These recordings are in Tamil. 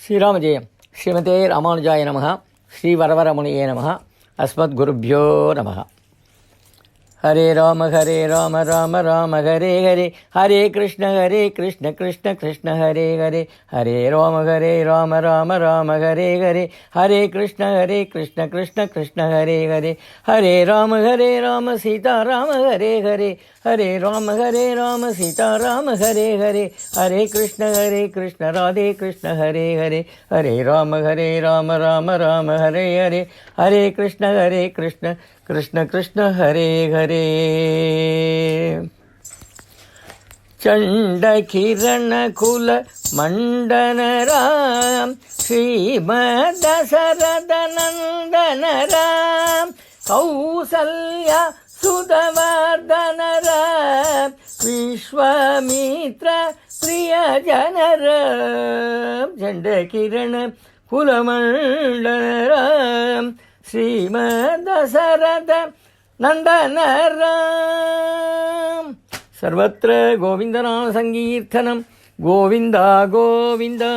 ஸ்ரீராமஜெயம். ஸ்ரீமதே ராமானுஜாய நமः. ஸ்ரீ வரவரமுனியே நமः. அஸ்மத் குருப்யோ நமः. ஹரே ராம ராம ராம ஹரே ஹரே, ஹரே கிருஷ்ண கிருஷ்ண கிருஷ்ண ஹரே ஹரே, ஹரே ராம ராம ராம ஹரே ஹரே, ஹரே கிருஷ்ண கிருஷ்ண கிருஷ்ண ஹரே ஹரே, ஹரே ராம சீதா ராம ஹரே ஹரே, ஹரே ராம சீதா ராம ஹரே ஹரே, ஹரே கிருஷ்ண ராதே கிருஷ்ண ஹரே ஹரே, ஹரே ராம ராம ஹரே ஹரே, ஹரே கிருஷ்ண கிருஷ்ண கிருஷ்ண ஹரே ஹரே. சண்ட கிரண குல மண்டனராம் ஸ்ரீமத் தசரத நந்தனராம் கௌசல்யா சுதவர்தனராம் விஸ்வாமித்ர பிரியஜனராம் சண்ட கிரண குலமண்டனராம் ஸ்ரீமத் தசரத நந்தனராம். சர்வத்திர கோவிந்தநாம சங்கீர்த்தனம். கோவிந்தா கோவிந்தா.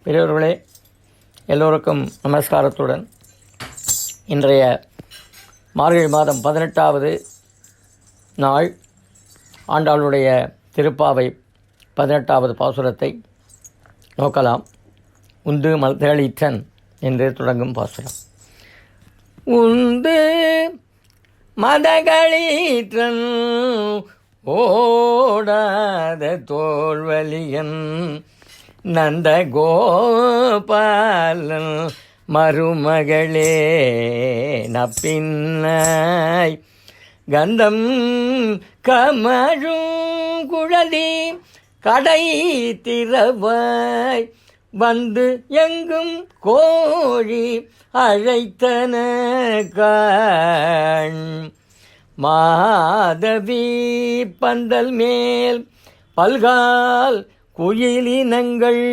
பெரியவர்களே, எல்லோருக்கும் நமஸ்காரத்துடன் இன்றைய மார்கழி மாதம் 18வது நாள் ஆண்டாளுடைய திருப்பாவை 18வது பாசுரத்தை நோக்கலாம். உந்து மதகளிற்றன் என்று தொடங்கும் பாசுரம். உந்து மதகளிற்றன் ஓடாத தோல்வலியன் நந்தகோபாலன் மருமகளே நப்பின்னாய் கந்தம் கமழும் குழலி கடை திறவாய் வந்து எங்கும் கோழி அழைத்தன காண் மாதவி பந்தல் மேல் பல்கால் குயிலினங்கள்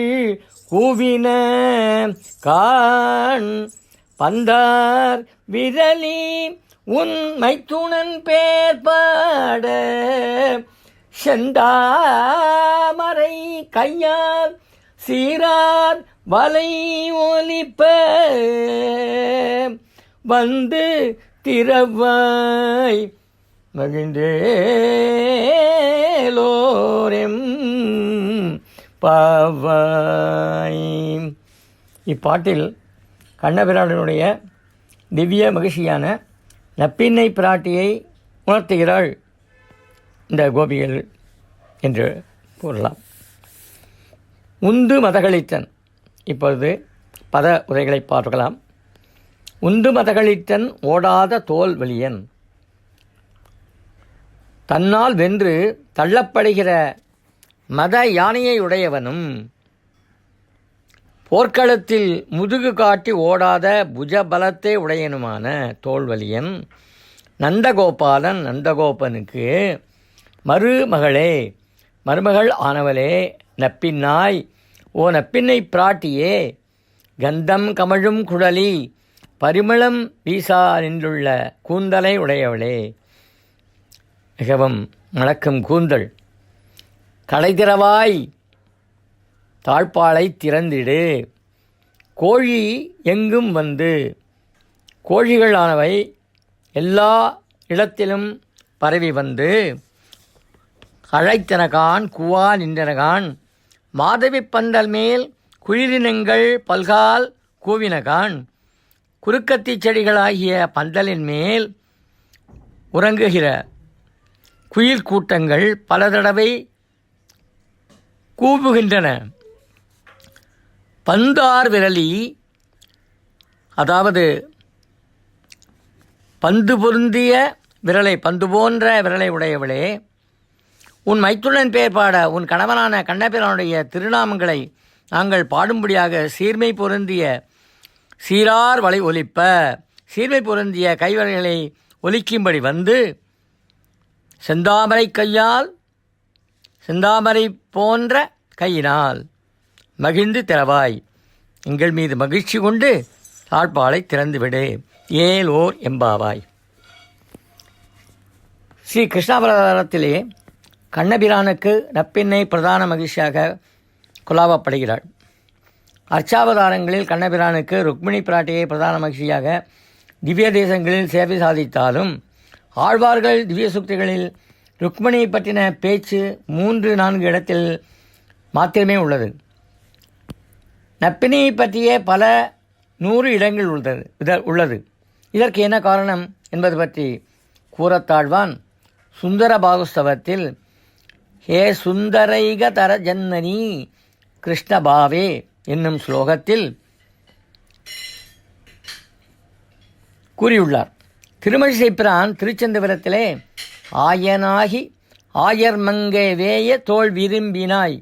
கூவின காண் பந்தார் விரலி உன் மைத்துணன் பேர் பாட செந்தாமரை கையால் சீரார் வலை ஒலிப்ப வந்து திறவாய் மகிழ்ந்தேலோரெம் பாவாய். இப்பாட்டில் கண்ணபிரானுடைய திவ்ய மகிழ்ச்சியான நப்பின்னை பிராட்டியை உணர்த்துகிறாள் இந்த கோபிகள் என்று கூறலாம். உந்து மதகளித்தன். இப்பொழுது பத உரைகளை பார்க்கலாம். உந்து மதகளித்தன் ஓடாத தோல் வலியன். தன்னால் வென்று தள்ளப்படுகிற மத யானையை உடையவனும் போர்க்களத்தில் முதுகு காட்டி ஓடாத புஜபலத்தை உடையனுமான தோல்வலியன் நந்தகோபாலன் நந்தகோபனுக்கு மருமகள் ஆனவளே நப்பின்னாய், ஓ நப்பின்னை பிராட்டியே, கந்தம் கமழும் குழலி பரிமளம் வீசா நின்றுள்ள கூந்தலை உடையவளே, மிகவும் மணக்கும் கூந்தல், கடைதிறவாய் தாழ்பாளை திறந்திடு, கோழி எங்கும் வந்து, கோழிகளானவை எல்லா இடத்திலும் பரவி வந்து அழைத்தனகான் குவா நின்றனகான் மாதவி பந்தல் மேல் குயிலினங்கள் பல்கால் கூவினகான் குறுக்கத்தி செடிகளாகிய பந்தலின் மேல் உறங்குகிற குயில் கூட்டங்கள் பல தடவை கூவுகின்றன. பந்தார் விரலி, அதாவது பந்து பொருந்திய விரலை, பந்து போன்ற விரலை உடையவளே, உன் மைத்துனன் பெயர் பாட உன் கணவனான கண்ணபிரானுடைய திருநாமங்களை நாங்கள் பாடும்படியாக சீர்மை பொருந்திய சீரார் வலை ஒலிப்ப, சீர்மை பொருந்திய கைவளைகளை ஒலிக்கும்படி வந்து செந்தாமரை கையால், செந்தாமரை போன்ற கையினால் மகிழ்ந்து திறவாய், எங்கள் மீது மகிழ்ச்சி கொண்டு தாழ்பாலை திறந்துவிடு, ஏலோர் எம்பாவாய். ஸ்ரீ கிருஷ்ணாவதாரத்திலே கண்ணபிரானுக்கு நப்பின்னை பிரதான மகிழ்ச்சியாக குலாவப்படுகிறாள். அர்ச்சாவதாரங்களில் கண்ணபிரானுக்கு ருக்மிணி பிராட்டியை பிரதான மகிழ்ச்சியாக திவ்ய தேசங்களில் சேவை சாதித்தாலும் ஆழ்வார்கள் திவ்ய சுக்திகளில் ருக்மிணி பற்றின பேச்சு 3-4 இடத்தில் மாத்திரமே உள்ளது. நப்பினியை பற்றிய பல 100 இடங்கள் உள்ளது. இதற்கு என்ன காரணம் என்பது பற்றி கூறத்தாழ்வான் சுந்தர பாகுஸ்தவத்தில் ஹே சுந்தரைக தர ஜன்னனி கிருஷ்ணபாவே என்னும் ஸ்லோகத்தில் கூறியுள்ளார். திருமழிசைப்பிரான் திருச்செந்தபுரத்திலே ஆயனாகி ஆயர்மங்கை வேய தோல் விரும்பினாய்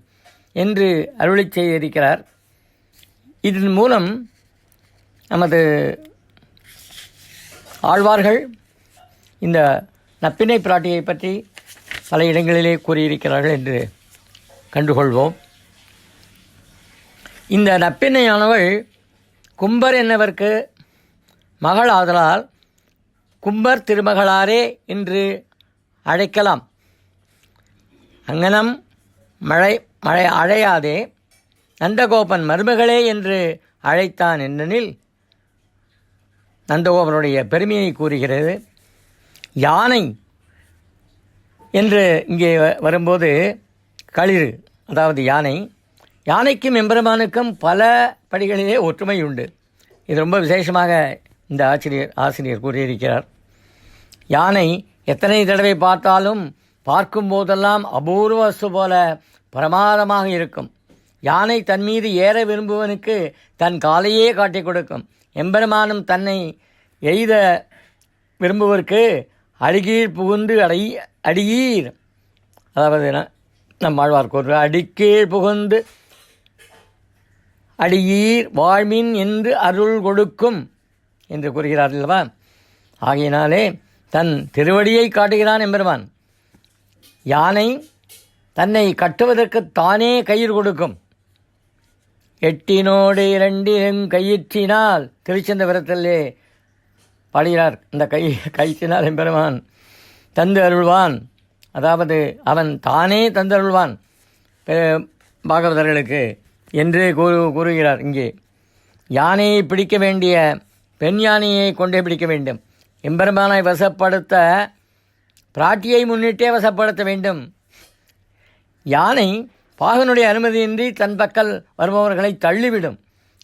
என்று அருளிச் செய்திருக்கிறார். இதன் மூலம் நமது ஆழ்வார்கள் இந்த நப்பினை பிராட்டியை பற்றி பல இடங்களிலே கூறியிருக்கிறார்கள் என்று கண்டுகொள்வோம். இந்த நப்பினையானவள் கும்பர் என்னவருக்கு மகள் ஆதலால் கும்பர் திருமகளாரே என்று அழைக்கலாம். அங்கனம் மழை அழையாதே நந்தகோபன் மருமகளே என்று அழைத்தான் என்னெனில் நந்தகோபனுடைய பெருமையை கூறுகிறது. யானை என்று இங்கே வரும்போது களிறு, அதாவது யானைக்கும் எம்பெருமானுக்கும் பல படிகளிலே ஒற்றுமை உண்டு. இது ரொம்ப விசேஷமாக இந்த ஆசிரியர் கூறியிருக்கிறார். யானை எத்தனை தடவை பார்த்தாலும் பார்க்கும்போதெல்லாம் அபூர்வ வஸ்து போல பிரமாதமாக இருக்கும். யானை தன் மீது ஏற விரும்புவனுக்கு தன் காலையே காட்டிக் கொடுக்கும். எம்பெருமானும் தன்னை எய்த விரும்புவதற்கு அடிகீழ் புகுந்து அடியீர், அதாவது நம் ஆழ்வார் கூறு அடிக்கீழ் புகுந்து அடியீர் வாழ்மின் என்று அருள் கொடுக்கும் என்று கூறுகிறார் அல்லவா. ஆகையினாலே தன் திருவடியை காட்டுகிறான் எம்பெருமான். யானை தன்னை கட்டுவதற்கு தானே கயிறு கொடுக்கும். எட்டினோடு 2 கயிற்றினால் திருச்செந்தபுரத்திலே பாடுகிறார். இந்த கயிற்றினால் எம்பெருமான் தந்து அருள்வான், அதாவது அவன் தானே தந்து அருள்வான் பாகவதர்களுக்கு என்று கூறுகிறார். இங்கே யானையை பிடிக்க வேண்டிய பெண் யானையை கொண்டே பிடிக்க வேண்டும். எம்பெருமானை வசப்படுத்த பிராட்டியை முன்னிட்டே வசப்படுத்த வேண்டும். யானை பாகனுடைய அனுமதியின்றி தன் பக்கல் வருபவர்களை தள்ளிவிடும்.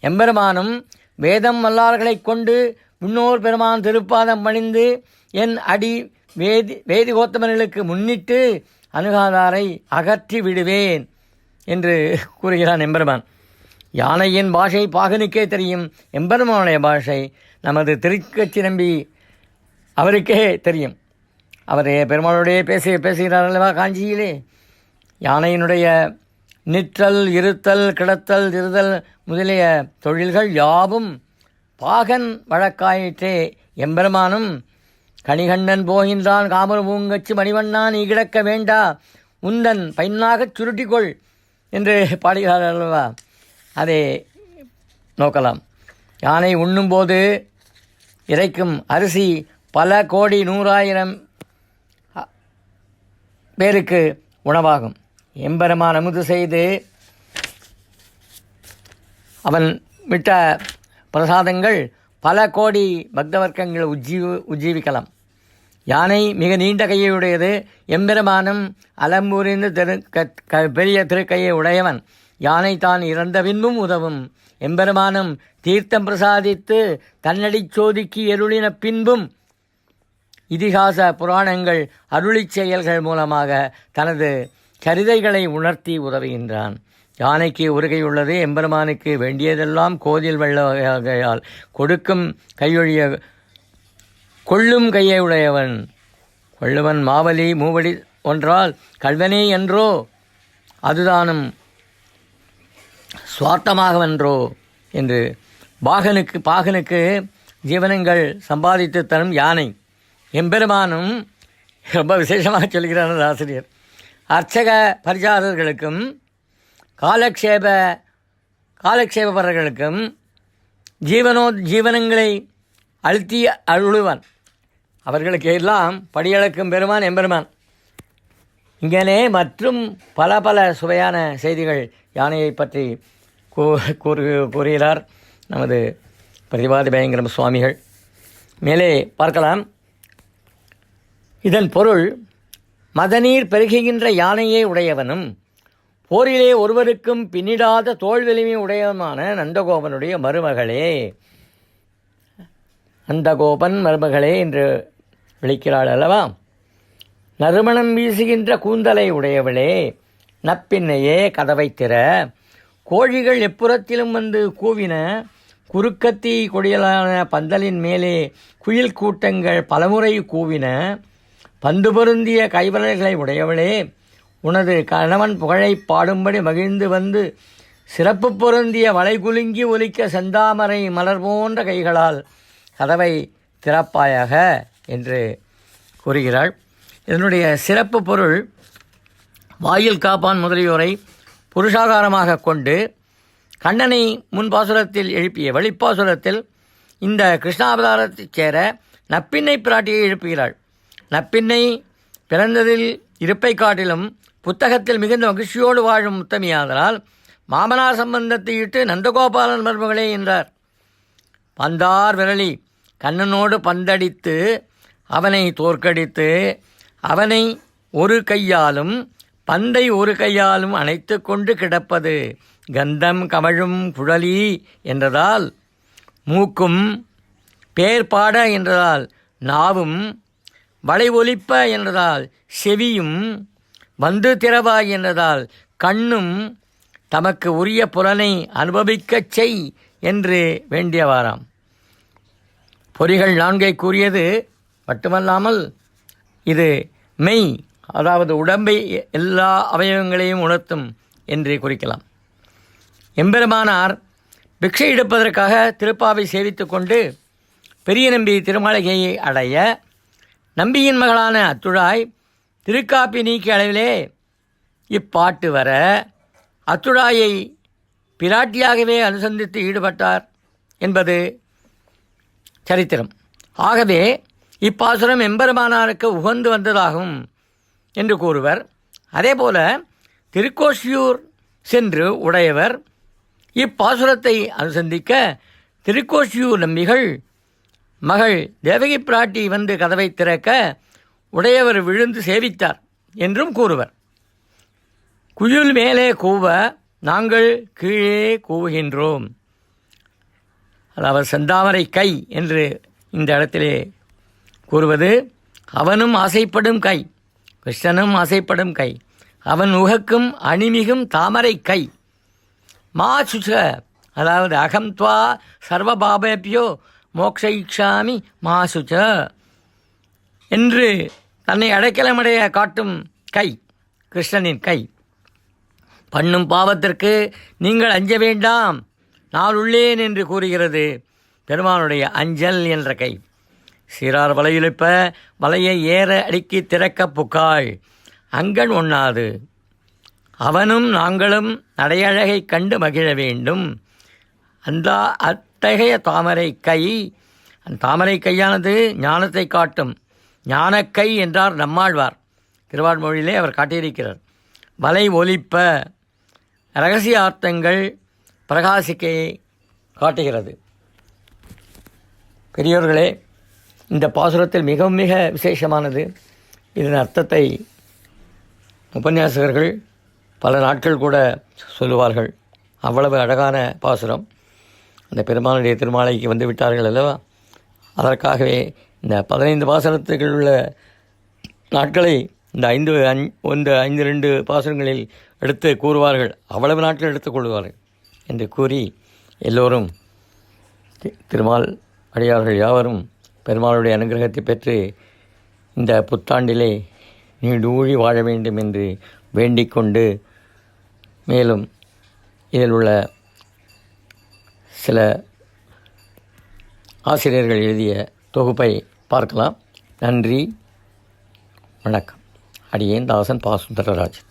எம்பெருமானும் வேதம் வல்லார்களை கொண்டு முன்னோர் பெருமான் திருப்பாதம் பணிந்து என் அடி வேதி கோத்தமர்களுக்கு முன்னிட்டு அணுகாதாரை அகற்றி விடுவேன் என்று கூறுகிறான் எம்பெருமான். யானையின் பாஷை பாகனுக்கே தெரியும். எம்பெருமானுடைய பாஷை நமது திருக்கச்சி நம்பி அவருக்கே தெரியும். அவரே பெருமாளுடைய பேசுகிறார் அல்லவா காஞ்சியிலே. யானையினுடைய நிற்றல், இருத்தல், கிடத்தல், திருதல் முதலிய தொழில்கள் யாவும் பாகன் வழக்காயிற்றே. எம்பெருமானும் கணிகண்ணன் போகின்றான் காமர் பூங்கச்சு மணிவண்ணா நீ கிடக்க வேண்டா உந்தன் பைன்னாகச் சுருட்டிக்கொள் என்று பாடுகிறார் அல்லவா. அதை நோக்கலாம். யானை உண்ணும்போது இறைக்கும் அரிசி பல கோடி 100,000 பேருக்கு உணவாகும். எம்பெருமான் அமுது செய்து அவன் விட்ட பிரசாதங்கள் பல கோடி பக்தவர்க்கங்கள் உஜ்ஜீவிக்கலாம். யானை மிக நீண்ட கையுடையது. எம்பெருமானும் அலம்பூரிந்து பெரிய திருக்கையை உடையவன். யானை தான் இறந்த பின்பும் உதவும். எம்பெருமானும் தீர்த்தம் பிரசாதித்து தன்னடி சோதிக்கு எருளின பின்பும் இதிகாச புராணங்கள் அருளிச் செயல்கள் மூலமாக தனது சரிதைகளை உணர்த்தி உதவுகின்றான். யானைக்கு உருகை உள்ளது. எம்பெருமானுக்கு வேண்டியதெல்லாம் கோதில் வெள்ள வகையால் கொடுக்கும் கையொழிய கொள்ளும் கையை உடையவன். கொள்ளுவன் மாவலி மூவடி ஒன்றால் கல்வனே என்றோ அதுதானும் சுவார்த்தமாகவென்றோ என்று பாகனுக்கு ஜீவனங்கள் சம்பாதித்து தரும் யானை. எம்பெருமானும் ரொம்ப விசேஷமாக சொல்கிறார் ஆசிரியர். அர்ச்சக பரிசாரர்களுக்கும் காலக்ஷேபவர்களுக்கும் ஜீவனங்களை அழுத்தி அருளுவான். அவர்களுக்கு எல்லாம் படியளக்கும் பெருமான் எம்பெருமான். இங்கே மற்றும் பல சுவையான செய்திகள் யானையை பற்றி கூறுகிறார் நமது பிரதிபாதி பயங்கரம் சுவாமிகள். மேலே பார்க்கலாம். இதன் பொருள், மதநீர் பெருகுகின்ற யானையே உடையவனும் போரிலே ஒருவருக்கும் பின்னிடாத தோல் வலிமை உடையவனுமான நந்தகோபனுடைய மருமகளே, நந்தகோபன் மருமகளே என்று விളിக்கிறாள் அல்லவா. நறுமணம் வீசுகின்ற கூந்தலை உடையவளே, நப்பின்னையே கதவை திற. கோழிகள் எப்புறத்திலும் வந்து கூவின. குறுக்கத்தி கொடியலான பந்தலின் மேலே குயில் கூட்டங்கள் பலமுறை கூவின. பந்து பொருந்திய கைவரல்களை உடையவளே, உனது கணவன் புகழை பாடும்படி மகிழ்ந்து வந்து சிறப்பு பொருந்திய வளை குலுங்கி ஒலிக்க செந்தாமரை மலர் போன்ற கைகளால் கதவை திறப்பாயாக என்று கூறுகிறாள். இதனுடைய சிறப்பு பொருள், வாயில் காப்பான் முதலியோரை புருஷாகாரமாக கொண்டு கண்ணனை முன்பாசுரத்தில் எழுப்பிய வெளிப்பாசுரத்தில் இந்த கிருஷ்ணாவதாரத்தைச் சேர நப்பின்னை பிராட்டியை எழுப்புகிறாள். நப்பின்னை பிறந்ததில் இருப்பை காட்டிலும் புத்தகத்தில் மிகுந்த மகிழ்ச்சியோடு வாழும் முத்தமியாதலால் மாமனார் சம்பந்தத்தை இட்டு நந்தகோபாலன் மருமகளே என்றார். பந்தார் விரலி கண்ணனோடு பந்தடித்து அவனை தோற்கடித்து அவனை ஒரு கையாலும் பந்தை ஒரு கையாலும் அணைத்து கொண்டு கிடப்பது கந்தம் கமழும் குழலி என்றதால் மூக்கும், பேர் பாட என்றதால் நாவும், வளை ஒலிப்ப என்றதால் செவியும், வந்து திறவாய் என்றதால் கண்ணும் தமக்கு உரிய புலனை அனுபவிக்கச் செய் என்று வேண்டியவாராம். பொறிகள் 4 கூறியது மட்டுமல்லாமல் இது மெய், அதாவது உடம்பை எல்லா அவயவங்களையும் உணர்த்தும் என்று குறிக்கலாம். எம்பெருமானார் பிக்ஷை எடுப்பதற்காக திருப்பாவை சேவித்து கொண்டு பெரிய நம்பி திருமாளிகையை அடைய நம்பியின் மகளான அத்துழாய் திருக்காப்பி நீக்கிய அளவிலே இப்பாட்டு வர அத்துழாயை பிராட்டியாகவே அனுசந்தித்து ஈடுபட்டார் என்பது சரித்திரம். ஆகவே இப்பாசுரம் எம்பெருமானாருக்கு உகந்து வந்ததாகும் என்று கூறுவர். அதேபோல திருக்கோஷியூர் சென்று உடையவர் இப்பாசுரத்தை அனுசந்திக்க திருக்கோஷியூர் நம்பிகள் மகள் தேவகி பிராட்டி வந்து கதவை திறக்க உடையவர் விழுந்து சேவித்தார் என்றும் கூறுவர். குயில் மேலே கூவ நாங்கள் கீழே கூவுகின்றோம். அதாவது செந்தாமரை கை என்று இந்த இடத்திலே கூறுவது அவனும் ஆசைப்படும் கை, கிருஷ்ணனும் ஆசைப்படும் கை, அவன் உகக்கும் அணிமிகும் தாமரை கை. மா சுச்ச, அதாவது அகம் துவா சர்வபாபேபியோ மோக்ஷயிக்ஷாமி மா சுச்ச என்று தன்னை அடைக்கலமடைய காட்டும் கை கிருஷ்ணனின் கை. பண்ணும் பாவத்திற்கு நீங்கள் அஞ்ச வேண்டாம், நான் உள்ளேன் என்று கூறுகிறது பெருமானுடைய அஞ்சல் என்ற கை. சீரார் வலையுழைப்ப வலையை ஏற அடுக்கி திறக்க புக்காள் அங்கன் ஒண்ணாது. அவனும் நாங்களும் நடையழகை கண்டு மகிழ வேண்டும். அந்த அத்தகைய தாமரை கை, அந்த தாமரை கையானது ஞானத்தை காட்டும் ஞானக்கை என்றார் நம்மாழ்வார். திருவாழ்மொழியிலே அவர் காட்டியிருக்கிறார். வலை ஒலிப்ப இரகசியார்த்தங்கள் பிரகாசிக்கையை காட்டுகிறது. பெரியோர்களே, இந்த பாசுரத்தில் மிக மிக விசேஷமானது. இதன் அர்த்தத்தை உபன்யாசகர்கள் பல நாட்கள் கூட சொல்லுவார்கள். அவ்வளவு அழகான பாசுரம். அந்த பெருமானுடைய திருமாலைக்கு வந்து விட்டார்கள் அல்லவா, அதற்காகவே இந்த 15 பாசுரத்துக்குள் உள்ள நாட்களை இந்த 5 பாசுரங்களில் எடுத்து கூறுவார்கள். அவ்வளவு நாட்கள் எடுத்துக் கொள்வார்கள் என்று கூறி எல்லோரும் திருமால் அடியார்கள் யாவரும் பெருமாளுடைய அனுகிரகத்தை பெற்று இந்த புத்தாண்டிலே நீடூழி வாழ வேண்டும் என்று வேண்டிக் கொண்டு, மேலும் இதில் உள்ள சில ஆசிரியர்கள் எழுதிய தொகுப்பை பார்க்கலாம். நன்றி, வணக்கம். அடியேன் தாசன் பா. சுந்தரராஜன்.